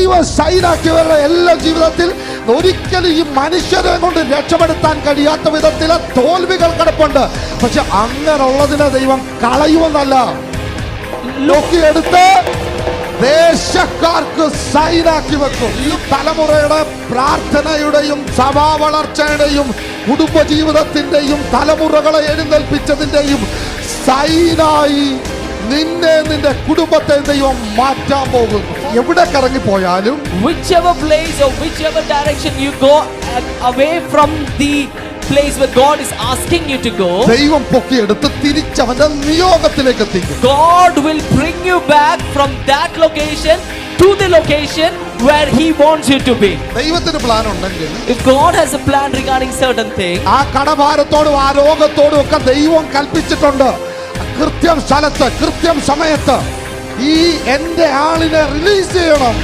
ദൈവം സൈനാക്കിയവരുടെ എല്ലാ ജീവിതത്തിൽ ഒരിക്കലും ഈ മനുഷ്യരെ കൊണ്ട് രക്ഷപ്പെടുത്താൻ കഴിയാത്ത വിധത്തിലെ തോൽവികൾ കിടപ്പുണ്ട്. പക്ഷെ അങ്ങനെയുള്ളതിനെ ദൈവം കളയുമെന്നല്ല, നോക്കിയെടുത്ത് ദേശക്കാർക്ക് സൈനാക്കി വെക്കും. ഈ തലമുറയുടെ പ്രാർത്ഥനയുടെയും സഭാ വളർച്ചയുടെയും കുടുംബജീവിതത്തിന്റെയും തലമുറകളെ എഴുന്നേൽപ്പിച്ചതിന്റെയും സൈനായി നിന്നെ നിന്റെ കുടുംബത്തെ ദൈവം മാറ്റാൻ പോകുന്നു. എവിടെ കറങ്ങിപ്പോയാലും, whichever place or whichever direction you go away from the place where God is asking you to go, ദൈവം പൊക്കിയെടുത്ത് തിരിച്ചവന്റെ നിയോഗത്തിലേക്ക് എത്തിക്കും. God will bring you back from that location to the location where He wants you to be. ദൈവത്തിന് plan ഉണ്ടെങ്കിൽ, if God has a plan regarding certain things, ആ കടഭാരത്തോടും ആ രോഗത്തോടും ഒക്കെ ദൈവം കൽപ്പിച്ചിട്ടുണ്ട്. കൃത്യം സ്ഥലത്ത് കൃത്യം സമയത്ത് ഈ എന്റെ ആളിനെ റിലീസ് ചെയ്യണം.